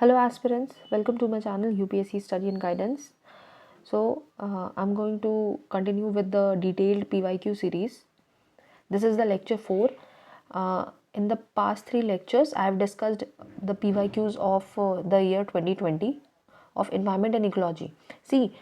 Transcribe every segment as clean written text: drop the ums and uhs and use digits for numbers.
Hello aspirants, welcome to my channel UPSC Study and Guidance. I'm going to continue with the detailed PYQ series. This is the lecture 4. In the past 3 lectures, I have discussed the PYQs of the year 2020 of environment and ecology. See,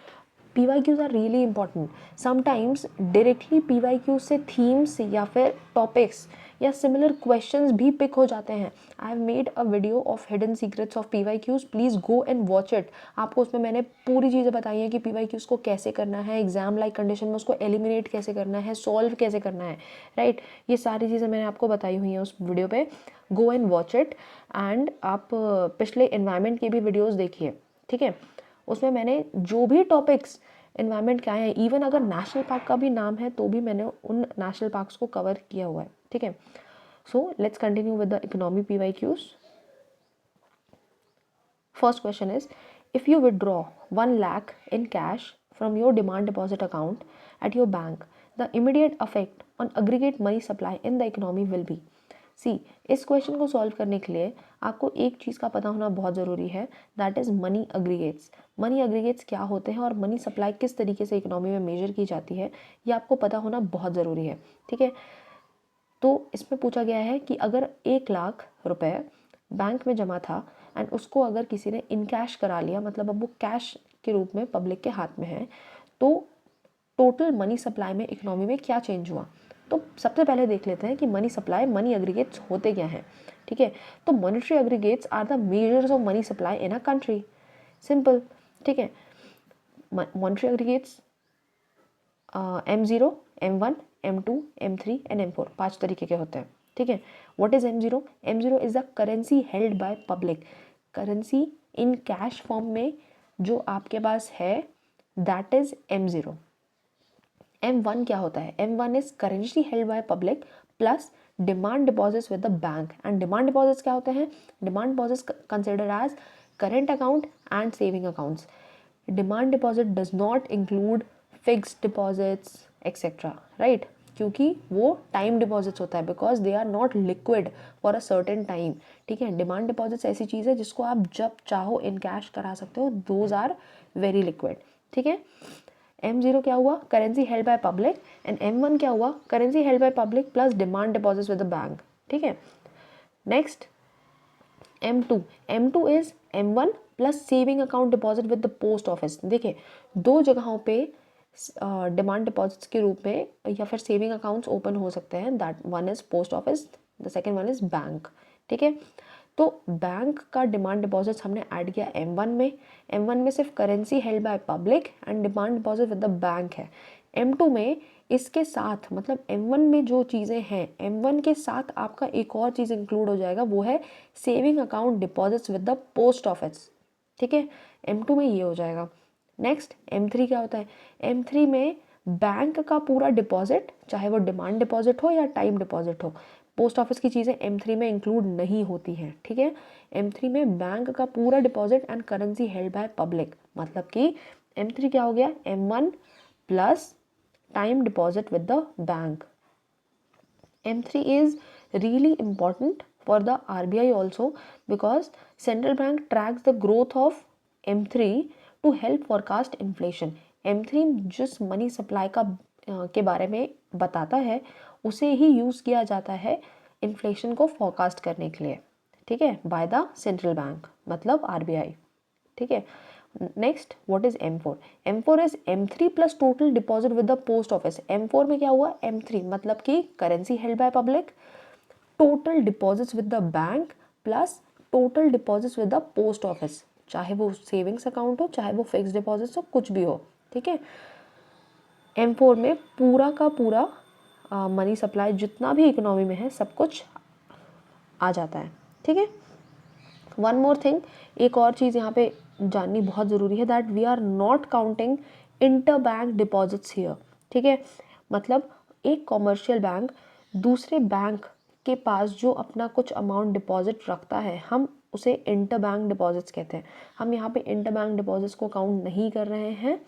PYQs are really important. Sometimes directly PYQ से themes या फिर topics या similar questions भी pick हो जाते हैं. I have made a video of hidden secrets of PYQs. Please go and watch it. आपको उसमें मैंने पूरी चीज़ें बताई हैं कि PYQs को कैसे करना है, एग्जाम लाइक कंडीशन में उसको एलिमिनेट कैसे करना है, सॉल्व कैसे करना है, राइट. ये सारी चीज़ें मैंने आपको बताई हुई हैं उस वीडियो पे. गो एंड वॉच इट. एंड आप पिछले एनवायरनमेंट की भी वीडियोज़ देखिए, ठीक है. उसमें मैंने जो भी टॉपिक्स एनवायरनमेंट क्या है, इवन अगर नेशनल पार्क का भी नाम है तो भी मैंने उन नेशनल पार्क्स को कवर किया हुआ है, ठीक है. So let's continue with the economy PYQs. First question is, if you withdraw 1 lakh in cash from your demand deposit account at your bank, the immediate effect on aggregate money supply in the economy will be. सी, इस question को solve करने के लिए आपको एक चीज़ का पता होना बहुत ज़रूरी है, that is money aggregates. Money aggregates क्या होते हैं और मनी सप्लाई किस तरीके से इकोनॉमी में मेजर की जाती है, ये आपको पता होना बहुत ज़रूरी है, ठीक है. तो इसमें पूछा गया है कि अगर 1 लाख रुपए बैंक में जमा था एंड उसको अगर किसी ने इन कैश करा लिया, मतलब अब वो कैश के रूप में पब्लिक के हाथ में है, तो टोटल मनी सप्लाई में इकोनॉमी में क्या चेंज हुआ. तो सबसे पहले देख लेते हैं कि मनी सप्लाई, मनी एग्रीगेट्स होते क्या हैं, ठीक है. तो monetary aggregates are the measures of money supply in a country. Simple, ठीक है. Monetary aggregates M0, M1, M2, M3 and M4 5 तरीके के होते हैं, ठीक है. What is M0? M0 is the currency held by public. Currency in cash form में जो आपके पास है, दैट इज M0. M1 क्या होता है? M1 is currency held by public plus demand deposits with the bank. And demand deposits क्या होते हैं? Demand deposits considered as current account and saving accounts. Demand deposit does not include fixed deposits etcetera, right, क्योंकि वो time deposits होता है, because they are not liquid for a certain time, ठीक है. Demand deposits ऐसी चीज़ है जिसको आप जब चाहो इन कैश करा सकते हो, दोज आर वेरी लिक्विड, ठीक है. M0 क्या हुआ? Currency held by public. And M1 क्या हुआ? Currency held by public plus demand deposits with the bank, ठीक है. Next M2. M2 is M1 plus saving account deposit with the post office. देखिए, दो जगहों पे डिमांड डिपॉजिट्स के रूप में या फिर सेविंग अकाउंट्स ओपन हो सकते हैं. That one is post office, the second one is bank, ठीक है. तो बैंक का डिमांड डिपॉजिट्स हमने ऐड किया M1 में. M1 में सिर्फ currency held by public and demand deposit with the bank है. M2 में इसके साथ, मतलब M1 में जो चीज़ें हैं, M1 के साथ आपका एक और चीज़ इंक्लूड हो जाएगा, वो है saving account deposits with the post office, ठीक है. M2 में ये हो जाएगा. नेक्स्ट M3 क्या होता है? M3 में बैंक का पूरा डिपॉजिट, चाहे वो डिमांड डिपॉजिट हो या टाइम डिपॉजिट हो, पोस्ट ऑफिस की चीज़ें M3 में इंक्लूड नहीं होती हैं, ठीक है. M3 में बैंक का पूरा deposit and currency held by public, मतलब कि M3 क्या हो गया? M1 plus time deposit with the bank. M3 is really important for the RBI also, because central bank tracks the growth of M3 to help forecast inflation. M3 जिस money supply का के बारे में बताता है, उसे ही यूज़ किया जाता है इन्फ्लेशन को फोरकास्ट करने के लिए, ठीक है, बाय द सेंट्रल बैंक, मतलब RBI, ठीक है. Next, what is M4? M4 is M3 plus total deposit with the post office. M4 में क्या हुआ? M3 मतलब कि currency held by public, total deposits with the bank plus total deposits with the post office, चाहे वो savings account हो, चाहे वो फिक्स डिपॉजिट्स हो, कुछ भी हो, ठीक है. M4 में पूरा का पूरा मनी सप्लाई जितना भी इकोनॉमी में है, सब कुछ आ जाता है, ठीक है. वन मोर थिंग, एक और चीज़ यहाँ पे जाननी बहुत ज़रूरी है, that we are not counting inter bank deposits here, ठीक है. मतलब एक कॉमर्शियल बैंक दूसरे बैंक के पास जो अपना कुछ अमाउंट डिपॉजिट रखता है, हम उसे इंटर बैंक डिपॉजिट्स कहते हैं. हम यहाँ पे इंटर बैंक डिपॉजिट्स को काउंट नहीं कर रहे हैं,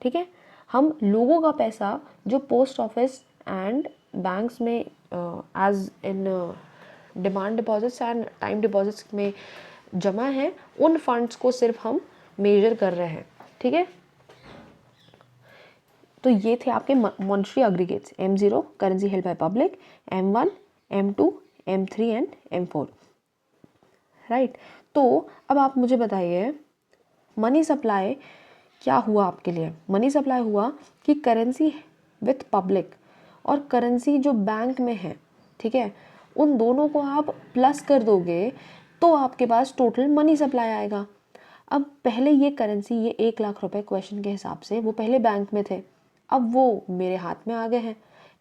ठीक है. हम लोगों का पैसा जो पोस्ट ऑफिस एंड बैंक्स में as in demand deposits and time deposits में जमा है उन फंड्स को सिर्फ हम मेजर कर रहे हैं, ठीक है। तो ये थे आपके monetary aggregates, M0 currency held by public, M1, M2, M3 and M4, right. तो अब आप मुझे बताइए मनी सप्लाई क्या हुआ आपके लिए। मनी सप्लाई हुआ कि करेंसी विथ पब्लिक और करेंसी जो बैंक में है, ठीक है, उन दोनों को आप प्लस कर दोगे तो आपके पास टोटल मनी सप्लाई आएगा। अब पहले ये करेंसी, ये 1 लाख रुपए क्वेश्चन के हिसाब से वो पहले बैंक में थे, अब वो मेरे हाथ में आ गए हैं,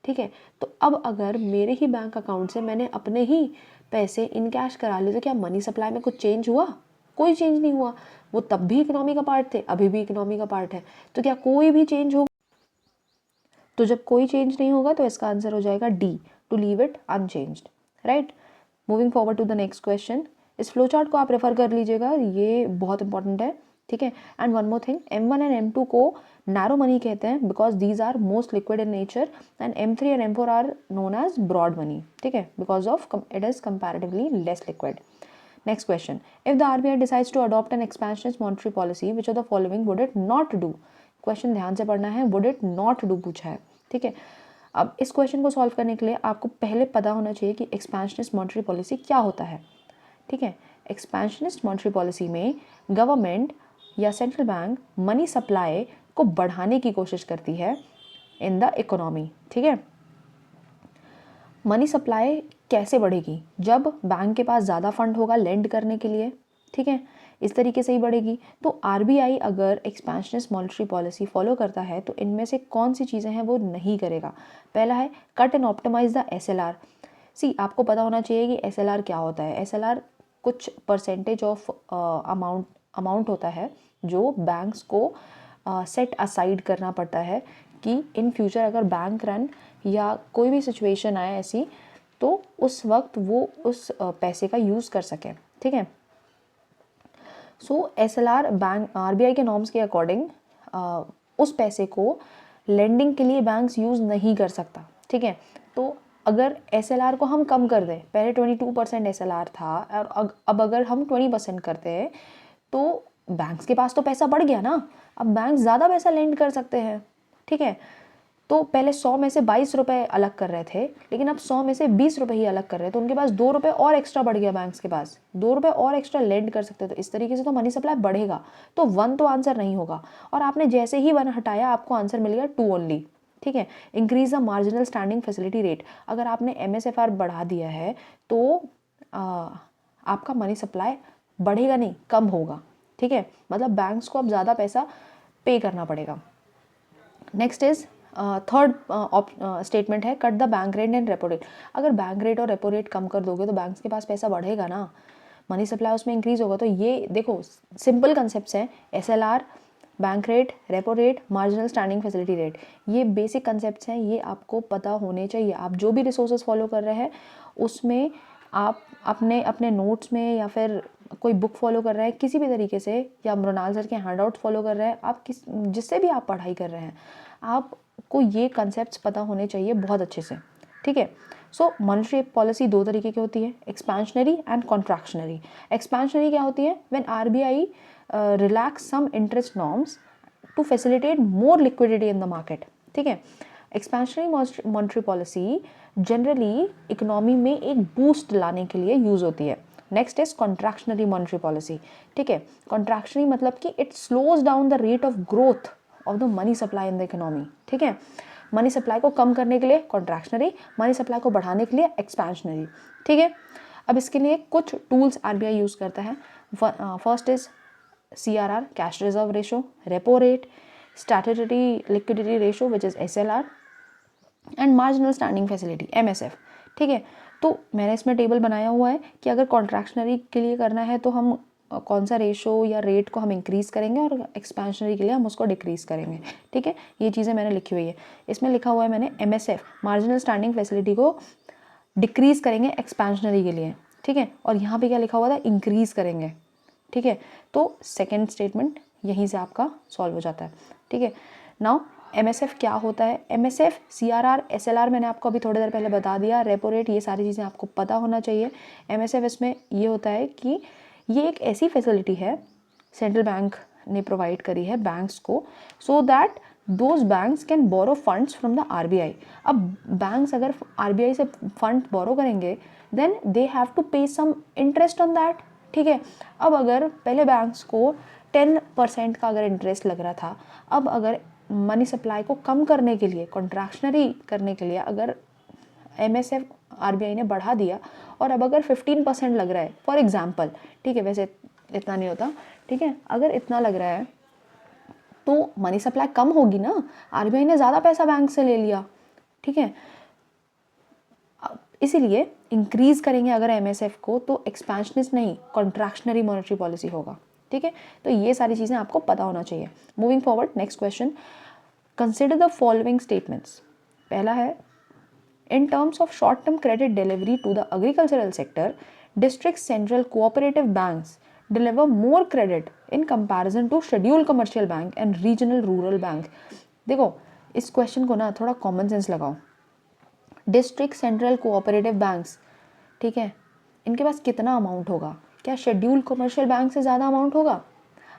ठीक है। तो अब अगर मेरे ही बैंक अकाउंट से मैंने अपने ही पैसे इन कैश करा लिए तो क्या मनी सप्लाई में कुछ चेंज हुआ? कोई चेंज नहीं हुआ। वो तब भी इकोनॉमी का पार्ट थे, अभी भी इकोनॉमी का पार्ट है। तो क्या कोई भी चेंज होगा? तो जब कोई चेंज नहीं होगा तो इसका आंसर हो जाएगा D, to leave it unchanged, right. Moving forward to the next question. इस फ्लो चार्ट को आप रेफर कर लीजिएगा, ये बहुत इंपॉर्टेंट है, ठीक है। And one more thing, M1 and M2 को नैरो मनी कहते हैं because these are most liquid in nature, and M3 and M4 are known as broad money, ठीक है, because of it is comparatively less liquid. Next question. If the RBI decides to adopt an expansionist monetary policy, which of the following would it not do? Question ध्यान से पढ़ना है, would it not do पूछा है, ठीक है। अब इस क्वेश्चन को सॉल्व करने के लिए आपको पहले पता होना चाहिए कि एक्सपेंशनिस्ट मॉनेटरी पॉलिसी क्या होता है, ठीक है। एक्सपेंशनिस्ट मॉनेटरी पॉलिसी में गवर्नमेंट या सेंट्रल बैंक मनी सप्लाई को बढ़ाने की कोशिश करती है इन द इकोनॉमी, ठीक है। मनी सप्लाई कैसे बढ़ेगी? जब बैंक के पास ज़्यादा फंड होगा लेंड करने के लिए, ठीक है, इस तरीके से ही बढ़ेगी। तो आरबीआई अगर एक्सपेंशनिस्ट मॉनेटरी पॉलिसी फॉलो करता है तो इनमें से कौन सी चीज़ें हैं वो नहीं करेगा। पहला है cut and optimise the SLR. See आपको पता होना चाहिए कि एसएलआर क्या होता है। एसएलआर कुछ परसेंटेज ऑफ अमाउंट होता है जो बैंक्स को सेट असाइड करना पड़ता है कि इन फ्यूचर अगर बैंक रन या कोई भी सिचुएशन आए ऐसी तो उस वक्त वो उस पैसे का यूज़ कर सकें, ठीक है। सो एसएलआर बैंक आरबीआई के नॉर्म्स के अकॉर्डिंग उस पैसे को लेंडिंग के लिए बैंक्स यूज़ नहीं कर सकता, ठीक है। तो अगर एसएलआर को हम कम कर दें, पहले 22% एसएलआर था और अब अगर हम 20% करते हैं तो बैंक्स के पास तो पैसा बढ़ गया ना, अब बैंक ज़्यादा पैसा लेंड कर सकते हैं, ठीक है। तो पहले 100 में से 22 रुपये अलग कर रहे थे, लेकिन अब 100 में से 20 रुपये ही अलग कर रहे हैं, तो उनके पास 2 रुपये और एक्स्ट्रा बढ़ गया, बैंक्स के पास 2 रुपये और एक्स्ट्रा लेंड कर सकते हैं। तो इस तरीके से तो मनी सप्लाई बढ़ेगा। तो 1 तो आंसर नहीं होगा, और आपने जैसे ही 1 हटाया आपको आंसर मिल गया 2 ओनली, ठीक है। Increase the marginal standing facility rate. अगर आपने MSFR बढ़ा दिया है तो आपका मनी सप्लाई बढ़ेगा नहीं, कम होगा, ठीक है। मतलब बैंक्स को अब ज़्यादा पैसा पे करना पड़ेगा। नेक्स्ट इज थर्ड स्टेटमेंट है cut the bank rate and repo rate. अगर बैंक रेट और रेपो रेट कम कर दोगे तो बैंक्स के पास पैसा बढ़ेगा ना, मनी सप्लाई उसमें इंक्रीज होगा। तो ये देखो सिंपल कंसेप्ट्स हैं, SLR, bank rate, repo rate, marginal standing facility rate, ये बेसिक कंसेप्ट्स हैं, ये आपको पता होने चाहिए। आप जो भी रिसोर्सेज फॉलो कर रहे हैं उसमें आप अपने अपने नोट्स में या फिर कोई बुक फॉलो कर रहे हैं किसी भी तरीके से, या मृणाल सर के हैंडआउट फॉलो कर रहे हैं, आप जिससे भी आप पढ़ाई कर रहे हैं आपको ये कंसेप्ट्स पता होने चाहिए बहुत अच्छे से, ठीक है। सो मॉनेटरी पॉलिसी 2 तरीके की होती है, एक्सपेंशनरी एंड कॉन्ट्रैक्शनरी। एक्सपेंशनरी क्या होती है? When RBI relax some interest norms to facilitate more liquidity in the market, ठीक है। Expansionary monetary policy generally economy में एक बूस्ट लाने के लिए यूज होती है। Next is contractionary monetary policy, ठीक है। कॉन्ट्रैक्शनरी मतलब कि it slows down the rate of growth of the money supply in the economy, ठीक है। मनी सप्लाई को कम करने के लिए कॉन्ट्रैक्शनरी, मनी सप्लाई को बढ़ाने के लिए एक्सपेंशनरी, ठीक है। अब इसके लिए कुछ टूल्स आरबीआई यूज करता है। First is CRR, cash reserve ratio, repo rate, statutory liquidity ratio which is SLR, and marginal standing facility MSF, ठीक है। तो मैंने इसमें टेबल बनाया हुआ है कि अगर कॉन्ट्रैक्शनरी के लिए करना है तो हम कौन सा रेशो या रेट को हम इंक्रीज़ करेंगे और एक्सपेंशनरी के लिए हम उसको डिक्रीज़ करेंगे, ठीक है। ये चीज़ें मैंने लिखी हुई है। इसमें लिखा हुआ है मैंने MSF, मार्जिनल स्टैंडिंग फैसिलिटी को डिक्रीज़ करेंगे एक्सपेंशनरी के लिए, ठीक है। और यहाँ पे क्या लिखा हुआ था? इंक्रीज़ करेंगे, ठीक है। तो सेकेंड स्टेटमेंट यहीं से आपका सॉल्व हो जाता है, ठीक है। नाउ MSF क्या होता है? MSF, CRR, SLR मैंने आपको अभी थोड़ी देर पहले बता दिया, रेपो रेट, ये सारी चीज़ें आपको पता होना चाहिए। MSF इसमें ये होता है कि ये एक ऐसी फैसिलिटी है सेंट्रल बैंक ने प्रोवाइड करी है बैंक्स को, so that those banks can borrow funds from the RBI. अब बैंक्स अगर आरबीआई से फंड बोरो करेंगे देन दे हैव टू पे सम इंटरेस्ट ऑन दैट, ठीक है। अब अगर पहले बैंक्स को 10% का अगर इंटरेस्ट लग रहा था, अब अगर मनी सप्लाई को कम करने के लिए, कॉन्ट्रैक्शनरी करने के लिए अगर एमएसएफ आरबीआई ने बढ़ा दिया और अब अगर 15% लग रहा है फॉर एग्जांपल, ठीक है, वैसे इतना नहीं होता, ठीक है, अगर इतना लग रहा है तो मनी सप्लाई कम होगी ना, आरबीआई ने ज़्यादा पैसा बैंक से ले लिया, ठीक है। इसीलिए इंक्रीज करेंगे अगर एमएसएफ को तो एक्सपेंशनिस्ट नहीं, कॉन्ट्रैक्शनरी मॉनेटरी पॉलिसी होगा, ठीक है। तो ये सारी चीज़ें आपको पता होना चाहिए। Moving forward, next question, consider the following statements. पहला है, in terms of short term credit delivery to the agricultural sector, district central cooperative banks deliver more credit in comparison to scheduled commercial bank and regional rural bank। देखो इस question को ना थोड़ा common sense लगाओ। District central cooperative banks, ठीक है, इनके पास कितना अमाउंट होगा? क्या शेड्यूल्ड कमर्शियल बैंक से ज़्यादा अमाउंट होगा?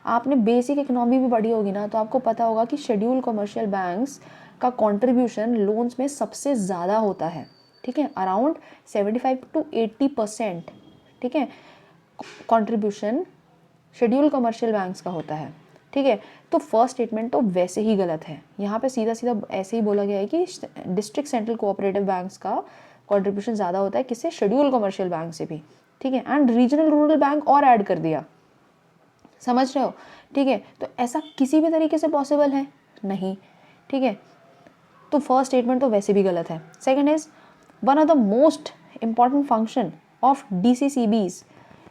आपने बेसिक इकोनॉमी भी पढ़ी होगी ना, तो आपको पता होगा कि शेड्यूल्ड कमर्शियल बैंक्स का कंट्रीब्यूशन लोन्स में सबसे ज़्यादा होता है, ठीक है, अराउंड 75 to 80%, ठीक है, कंट्रीब्यूशन शेड्यूल्ड कमर्शियल बैंक्स का होता है, ठीक है। तो फर्स्ट स्टेटमेंट तो वैसे ही गलत है, यहाँ पे सीधा सीधा ऐसे ही बोला गया है कि डिस्ट्रिक्ट सेंट्रल कोऑपरेटिव बैंक्स का कंट्रीब्यूशन ज़्यादा होता है, किससे? शेड्यूल्ड कमर्शियल बैंक से भी, ठीक है, एंड रीजनल रूरल बैंक और ऐड कर दिया, समझ रहे हो, ठीक है। तो ऐसा किसी भी तरीके से पॉसिबल है नहीं, ठीक है। तो फर्स्ट स्टेटमेंट तो वैसे भी गलत है। Second is, one of the most important function of DCCBs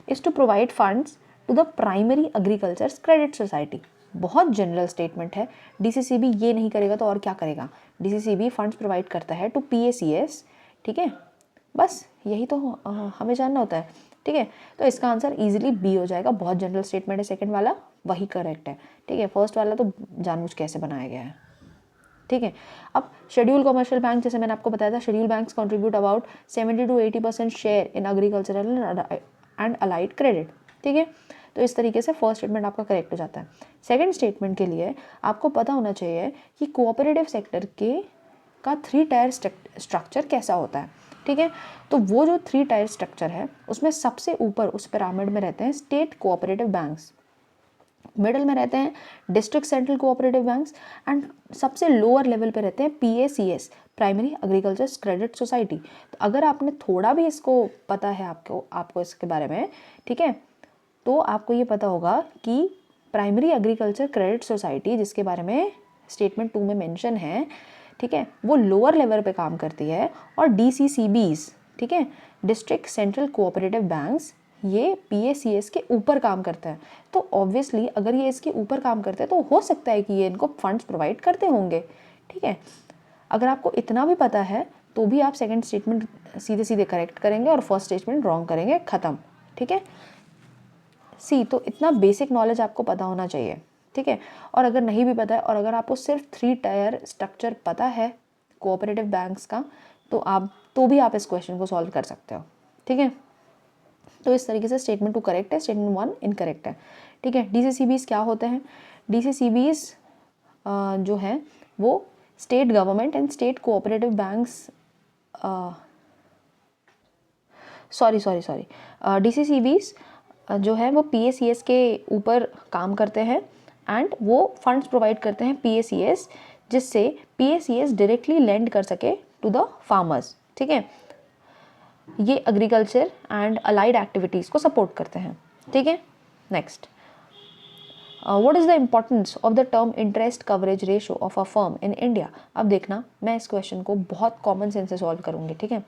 is to provide funds to the primary agriculture credit society. बहुत जनरल स्टेटमेंट है, डीसीसीबी ये नहीं करेगा तो और क्या करेगा? डीसीसीबी फंड्स प्रोवाइड करता है टू पीएसीएस, ठीक है, बस यही तो हमें जानना होता है, ठीक है। तो इसका आंसर इजीली बी हो जाएगा, बहुत जनरल स्टेटमेंट है, सेकंड वाला वही करेक्ट है, ठीक है। फर्स्ट वाला तो जानबूझ कैसे बनाया गया है, ठीक है। अब शेड्यूल कमर्शियल बैंक, जैसे मैंने आपको बताया था, schedule banks contribute about 70 to 80% share in agricultural and allied credit, ठीक है। तो इस तरीके से फर्स्ट स्टेटमेंट आपका करेक्ट हो जाता है। सेकंड स्टेटमेंट के लिए आपको पता होना चाहिए कि कोऑपरेटिव सेक्टर के का 3 टायर स्ट्रक्चर कैसा होता है, ठीक है। तो वो जो 3 टायर स्ट्रक्चर है उसमें सबसे ऊपर उस पिरामिड में रहते हैं स्टेट कोऑपरेटिव बैंक्स, मिडल में रहते हैं district central cooperative banks and सबसे लोअर लेवल पे रहते हैं PACS, primary agriculture credit society. तो अगर आपने थोड़ा भी इसको पता है आपको इसके बारे में, ठीक है, तो आपको ये पता होगा कि प्राइमरी एग्रीकल्चर क्रेडिट सोसाइटी जिसके बारे में स्टेटमेंट 2 में मेंशन है, ठीक है, वो लोअर लेवल पे काम करती है, और डीसीसीबीज, ठीक है, डिस्ट्रिक्ट सेंट्रल कोऑपरेटिव बैंक्स, ये पीएसीएस के ऊपर काम करता है। तो ऑब्वियसली अगर ये इसके ऊपर काम करते हैं तो हो सकता है कि ये इनको फंड्स प्रोवाइड करते होंगे, ठीक है। अगर आपको इतना भी पता है तो भी आप सेकंड स्टेटमेंट सीधे सीधे करेक्ट करेंगे और फर्स्ट स्टेटमेंट रॉन्ग करेंगे, ख़त्म, ठीक है। सी, तो इतना बेसिक नॉलेज आपको पता होना चाहिए, ठीक है। और अगर नहीं भी पता है और अगर आपको सिर्फ 3 टायर स्ट्रक्चर पता है कोऑपरेटिव बैंक्स का, तो भी आप इस क्वेश्चन को सॉल्व कर सकते हो, ठीक है। तो इस तरीके से स्टेटमेंट 2 करेक्ट है, स्टेटमेंट 1 इनकरेक्ट है, ठीक है। डीसीसीबीज क्या होते हैं? डीसीसीबीज जो है वो state government and state cooperative banks, sorry DCCBs जो है वो पीएसीएस के ऊपर काम करते हैं एंड वो फंड्स प्रोवाइड करते हैं पीएसीएस, जिससे पीएसीएस डायरेक्टली लेंड कर सके टू द फार्मर्स, ठीक है। ये एग्रीकल्चर एंड अलाइड एक्टिविटीज़ को सपोर्ट करते हैं, ठीक है। Next, what is the importance of the term interest coverage ratio of a firm in India? अब देखना, मैं इस क्वेश्चन को बहुत कॉमन सेंस से सॉल्व करूँगी, ठीक है।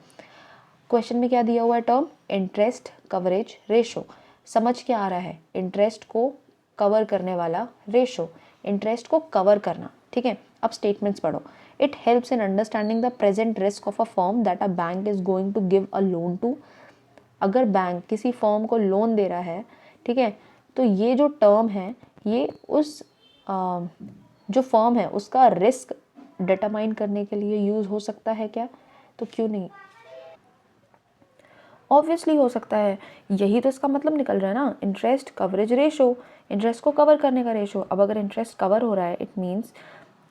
क्वेश्चन में क्या दिया हुआ है? Term interest coverage ratio. समझ क्या आ रहा है? इंटरेस्ट को कवर करने वाला रेशो, इंटरेस्ट को कवर करना, ठीक है। अब स्टेटमेंट्स पढ़ो। It helps in understanding the present risk of a firm that a bank is going to give a loan to. अगर बैंक किसी फर्म को लोन दे रहा है, ठीक है, तो ये जो टर्म है ये उस जो फर्म है उसका रिस्क डिटरमाइन करने के लिए यूज़ हो सकता है क्या? तो क्यों नहीं। ऑब्वियसली हो सकता है, यही तो इसका मतलब निकल रहा है ना, इंटरेस्ट कवरेज रेशो, इंटरेस्ट को कवर करने का रेशो। अब अगर इंटरेस्ट कवर हो रहा है इट मीन्स,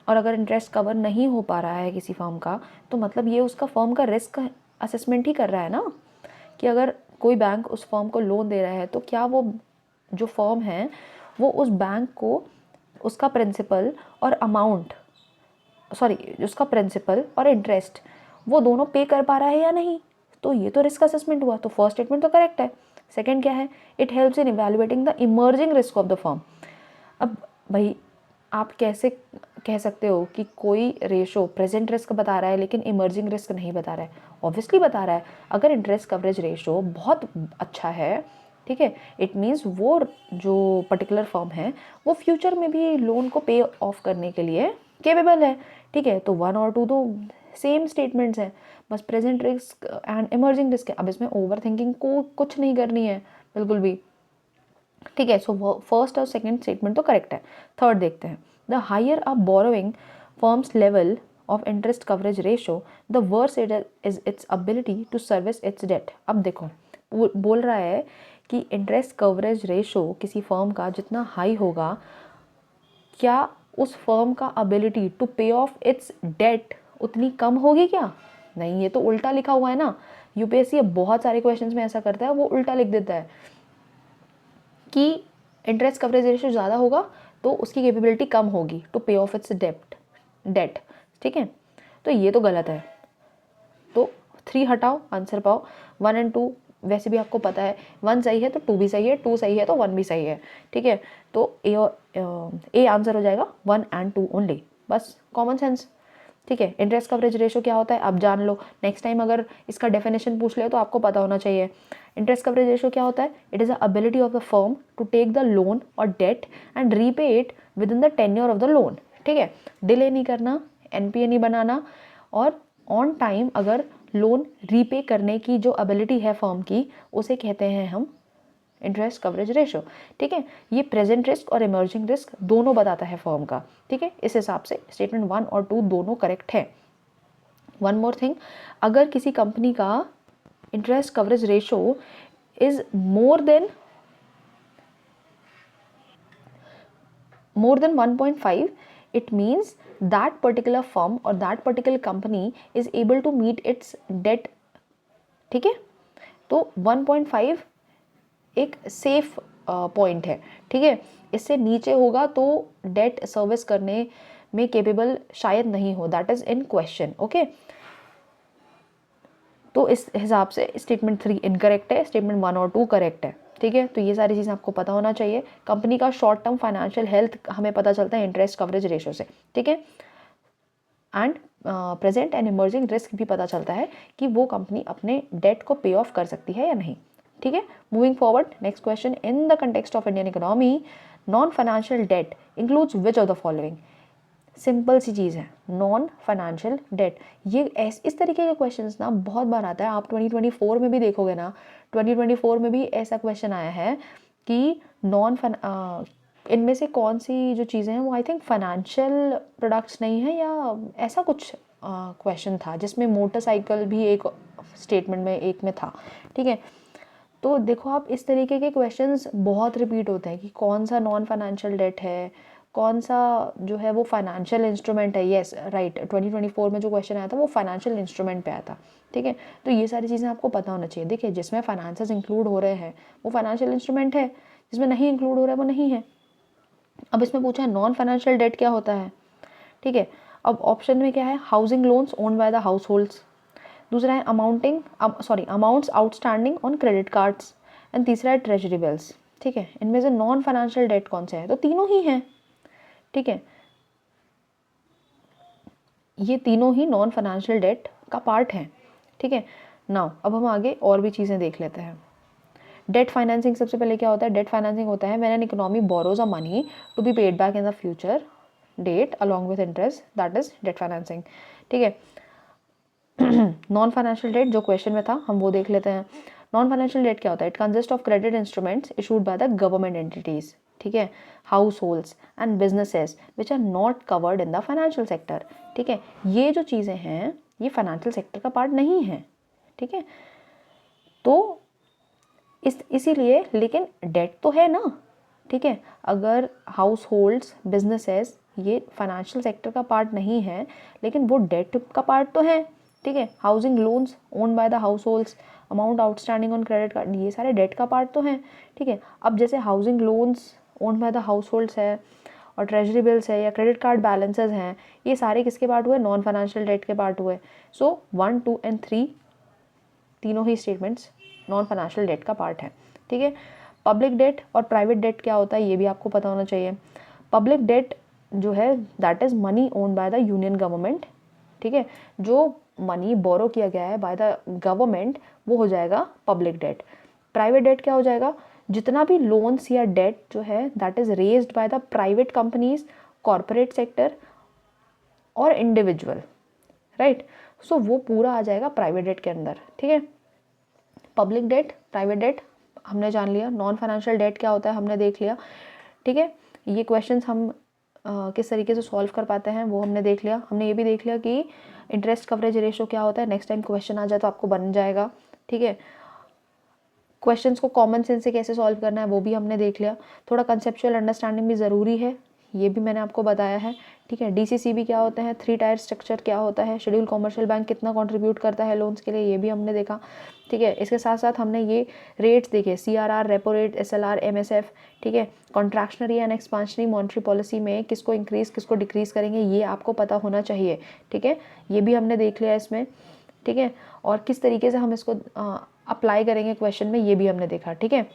और अगर इंटरेस्ट कवर नहीं हो पा रहा है किसी फर्म का, तो मतलब ये उसका फर्म का रिस्क असेसमेंट ही कर रहा है ना, कि अगर कोई बैंक उस फर्म को लोन दे रहा है तो क्या वो जो फर्म है वो उस बैंक को उसका प्रिंसिपल और अमाउंट, सॉरी उसका प्रिंसिपल और इंटरेस्ट वो दोनों पे कर पा रहा है या नहीं। तो ये तो रिस्क असेसमेंट हुआ, तो फर्स्ट स्टेटमेंट तो करेक्ट है। सेकंड क्या है, it helps in evaluating the emerging risk of the firm. अब भाई आप कैसे कह सकते हो कि कोई रेशो प्रेजेंट रिस्क बता रहा है लेकिन इमर्जिंग रिस्क नहीं बता रहा है? ऑब्वियसली बता रहा है। अगर इंटरेस्ट कवरेज रेशो बहुत अच्छा है, ठीक है, इट मीन्स वो जो पर्टिकुलर फर्म है वो फ्यूचर में भी लोन को पे ऑफ करने के लिए केपेबल है, ठीक है। तो 1 और 2 तो सेम स्टेटमेंट्स हैं, बस present risk and emerging risk है। अब इसमें ओवर थिंकिंग को कुछ नहीं करनी है बिल्कुल भी, ठीक है। सो फर्स्ट और सेकंड स्टेटमेंट तो करेक्ट है। थर्ड देखते हैं, the higher a borrowing firms level of interest coverage ratio the worse it is its ability to service its debt. अब देखो बोल रहा है कि इंटरेस्ट कवरेज रेशो किसी फर्म का जितना हाई होगा, क्या उस फर्म का ability to pay off its debt उतनी कम होगी क्या? नहीं, ये तो उल्टा लिखा हुआ है ना। यूपीएससी बहुत सारे क्वेश्चंस में ऐसा करता है, वो उल्टा लिख देता है कि इंटरेस्ट कवरेज रेशियो ज़्यादा होगा तो उसकी कैपेबिलिटी कम होगी to pay off its date, ठीक है। तो ये तो गलत है। तो 3 हटाओ, आंसर पाओ। 1 एंड 2 वैसे भी आपको पता है, 1 सही है तो 2 भी सही है, 2 सही है तो 1 भी सही है, ठीक है। तो ए आंसर हो जाएगा 1 एंड 2 ओनली, बस कॉमन सेंस, ठीक है। इंटरेस्ट कवरेज रेशो क्या होता है अब जान लो, नेक्स्ट टाइम अगर इसका डेफिनेशन पूछ ले तो आपको पता होना चाहिए। इंटरेस्ट कवरेज रेशो क्या होता है? It is the ability of the firm to take the loan और debt and repay it within the tenure of the loan, ठीक है। डिले नहीं करना, एनपीए नहीं बनाना, और ऑन टाइम अगर लोन रीपे करने की जो एबिलिटी है फर्म की, उसे कहते हैं हम इंटरेस्ट कवरेज रेशो, ठीक है। ये प्रेजेंट रिस्क और इमर्जिंग रिस्क दोनों बताता है फर्म का, ठीक है। इस हिसाब से स्टेटमेंट 1 और 2 दोनों करेक्ट है। वन मोर थिंग, अगर किसी कंपनी का interest coverage ratio is more than 1.5, it means that particular firm or that particular company is able to meet its debt, ठीक है। तो 1.5 एक सेफ पॉइंट है, ठीक है। इससे नीचे होगा तो डेट सर्विस करने में केपेबल शायद नहीं हो, that is in question, okay. तो इस हिसाब से स्टेटमेंट 3 इनकरेक्ट है, स्टेटमेंट 1 और 2 करेक्ट है, ठीक है। तो ये सारी चीज़ें आपको पता होना चाहिए। कंपनी का शॉर्ट टर्म फाइनेंशियल हेल्थ हमें पता चलता है इंटरेस्ट कवरेज रेशो से, ठीक है। And present and emerging risk भी पता चलता है कि वो कंपनी अपने डेट को पे ऑफ कर सकती है या नहीं, ठीक है। Moving forward, next question, in the context of Indian economy non financial debt includes which of the following. Simple सी चीज़ है, नॉन फाइनेंशियल डेट। ये इस तरीके के क्वेश्चंस ना बहुत बार आता है, आप 2024 में भी देखोगे ना, 2024 में भी ऐसा क्वेश्चन आया है कि इनमें से कौन सी जो चीज़ें हैं वो आई थिंक फाइनेंशियल प्रोडक्ट्स नहीं है, या ऐसा कुछ क्वेश्चन था जिसमें मोटरसाइकिल भी एक स्टेटमेंट में एक में था, ठीक है। तो देखो आप, इस तरीके के क्वेश्चंस बहुत रिपीट होते हैं कि कौन सा नॉन फाइनेंशियल डेट है, कौन सा जो है वो फाइनेंशियल इंस्ट्रूमेंट है। येस राइट, 2024 में जो क्वेश्चन आया था वो फाइनेंशियल इंस्ट्रूमेंट पे आया था, ठीक है। तो ये सारी चीज़ें आपको पता होना चाहिए। देखिए, जिसमें फाइनेंसेस इंक्लूड हो रहे हैं वो फाइनेंशियल इंस्ट्रूमेंट है, जिसमें नहीं इंक्लूड हो रहा है वो नहीं है। अब इसमें पूछा है नॉन फाइनेंशियल डेट क्या होता है, ठीक है। अब ऑप्शन में क्या है, housing loans owned by the house holds, दूसरा है amounts outstanding on credit cards, and तीसरा है ट्रेजरी बिल्स, ठीक है। इनमें से नॉन फाइनेंशियल डेट कौन से है? तो तीनों ही हैं, ठीक है। ये तीनों ही नॉन फाइनेंशियल डेट का पार्ट है, ठीक है। नाउ अब हम आगे और भी चीज़ें देख लेते हैं। डेट फाइनेंसिंग सबसे पहले क्या होता है? डेट फाइनेंसिंग होता है when an economy borrows a money to be paid back in the future debt along with interest, that is debt financing, ठीक है। नॉन फाइनेंशियल डेट जो क्वेश्चन में था हम वो देख लेते हैं। नॉन फाइनेंशियल डेट क्या होता है? It consist of credit instruments issued by the government entities, ठीक है, households and businesses which are not covered in the financial sector, ठीक है। ये जो चीज़ें हैं ये फाइनेंशियल सेक्टर का पार्ट नहीं है, ठीक है। तो इसीलिए, लेकिन डेट तो है ना, ठीक है। अगर हाउस होल्ड्स, बिजनेसेस ये फाइनेंशियल सेक्टर का पार्ट नहीं है, लेकिन वो डेट का पार्ट तो है, ठीक है। Housing loans own by the house holds, amount outstanding on credit card, ये सारे डेट का पार्ट तो हैं, ठीक है। अब जैसे housing loans own by the house holds है और ट्रेजरी बिल्स है या क्रेडिट कार्ड बैलेंसेज हैं, ये सारे किसके पार्ट हुए? नॉन फाइनेंशियल डेट के पार्ट हुए। सो 1, 2 एंड 3 तीनों ही स्टेटमेंट्स नॉन फाइनेंशियल डेट का पार्ट है, ठीक है। पब्लिक डेट और प्राइवेट डेट क्या होता है ये भी आपको पता होना चाहिए। पब्लिक डेट जो है that is money owned by the union government, ठीक है। जो मनी बोरो किया गया है बाय द गवर्नमेंट वो हो जाएगा पब्लिक डेट। प्राइवेट डेट क्या हो जाएगा? जितना भी लोन्स या डेट जो है that is raised by the private companies, corporate sector और इंडिविजुअल, राइट। सो वो पूरा आ जाएगा प्राइवेट डेट के अंदर, ठीक है। पब्लिक डेट, प्राइवेट डेट हमने जान लिया। नॉन फाइनेंशियल डेट क्या होता है हमने देख लिया, ठीक है। ये क्वेश्चंस हम किस तरीके से सॉल्व कर पाते हैं वो हमने देख लिया। हमने ये भी देख लिया कि इंटरेस्ट कवरेज रेशो क्या होता है, नेक्स्ट टाइम क्वेश्चन आ जाए तो आपको बन जाएगा, ठीक है। क्वेश्चंस को कॉमन सेंस से कैसे सॉल्व करना है वो भी हमने देख लिया। थोड़ा कंसेप्चुअल अंडरस्टैंडिंग भी ज़रूरी है, ये भी मैंने आपको बताया है, ठीक है। डीसीसीबी क्या होते हैं, 3 टायर स्ट्रक्चर क्या होता है, शेड्यूल कॉमर्शियल बैंक कितना कंट्रीब्यूट करता है लोन्स के लिए, ये भी हमने देखा, ठीक है। इसके साथ साथ हमने ये रेट्स देखे, CRR, repo rate, SLR, MSF, ठीक है। Contractionary and expansionary monetary policy में किसको इंक्रीज किसको डिक्रीज करेंगे ये आपको पता होना चाहिए, ठीक है। ये भी हमने देख लिया इसमें, ठीक है। और किस तरीके से हम इसको अप्लाई करेंगे क्वेश्चन में ये भी हमने देखा, ठीक है।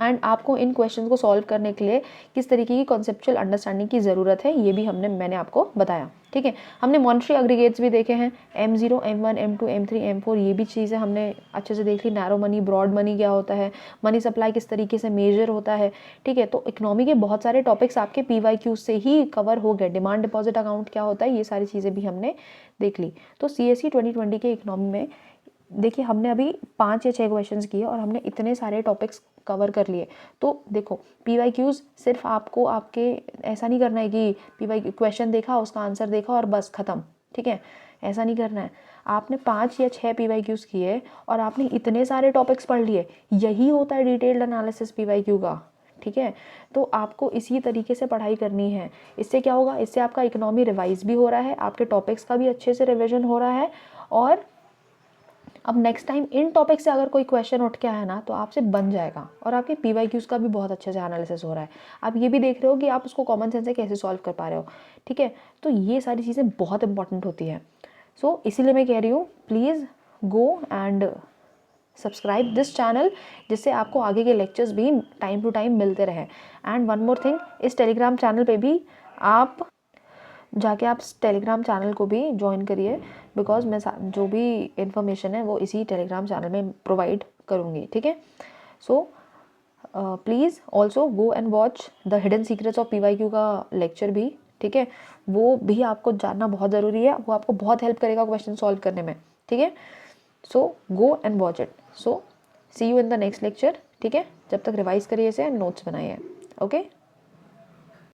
एंड आपको इन क्वेश्चन को सॉल्व करने के लिए किस तरीके की कॉन्सेप्चुअल अंडरस्टैंडिंग की ज़रूरत है ये भी मैंने आपको बताया, ठीक है। हमने मॉनेटरी एग्रीगेट्स भी देखे हैं, M0, M1, M2, M3, M4, ये भी चीज़ें हमने अच्छे से देख ली। नैरो मनी, ब्रॉड मनी क्या होता है, मनी सप्लाई किस तरीके से मेजर होता है, ठीक है। तो इकोनॉमी के बहुत सारे टॉपिक्स आपके PYQ से ही कवर हो गए। डिमांड डिपॉजिट अकाउंट क्या होता है, ये सारी चीज़ें भी हमने देख ली। तो CSE 2020 के इकोनॉमी में देखिए हमने अभी 5 या 6 क्वेश्चंस किए और हमने इतने सारे टॉपिक्स कवर कर लिए। तो देखो PYQs सिर्फ आपको आपके ऐसा नहीं करना है कि PYQ क्वेश्चन देखा उसका आंसर देखा और बस ख़त्म, ठीक है, ऐसा नहीं करना है। आपने 5 या 6 PYQs किए और आपने इतने सारे टॉपिक्स पढ़ लिए, यही होता है डिटेल्ड एनालिसिस PYQ का, ठीक है। तो आपको इसी तरीके से पढ़ाई करनी है। इससे क्या होगा, इससे आपका इकोनॉमी रिवाइज भी हो रहा है, आपके टॉपिक्स का भी अच्छे से रिविजन हो रहा है, और अब नेक्स्ट टाइम इन टॉपिक से अगर कोई क्वेश्चन उठ के आया ना तो आपसे बन जाएगा, और आपके PYQs का भी बहुत अच्छे से एनालिसिस हो रहा है। आप ये भी देख रहे हो कि आप उसको कॉमन सेंस से कैसे सॉल्व कर पा रहे हो, ठीक है। तो ये सारी चीज़ें बहुत इंपॉर्टेंट होती है। सो इसीलिए मैं कह रही हूँ please go and subscribe this channel, जिससे आपको आगे के लेक्चर्स भी टाइम टू टाइम मिलते रहे। एंड वन मोर थिंग, इस टेलीग्राम चैनल पे भी आप जाके आप टेलीग्राम चैनल को भी ज्वाइन करिए, बिकॉज मैं जो भी इंफॉर्मेशन है वो इसी टेलीग्राम चैनल में प्रोवाइड करूँगी, ठीक है। So please also go and watch the hidden secrets of PYQ का लेक्चर भी, ठीक है। वो भी आपको जानना बहुत ज़रूरी है, वो आपको बहुत हेल्प करेगा क्वेश्चन सॉल्व करने में, ठीक है। So go and watch it. So see you in the next lecture, ठीक है। जब तक रिवाइज करिए इसे, नोट्स बनाइए, ओके।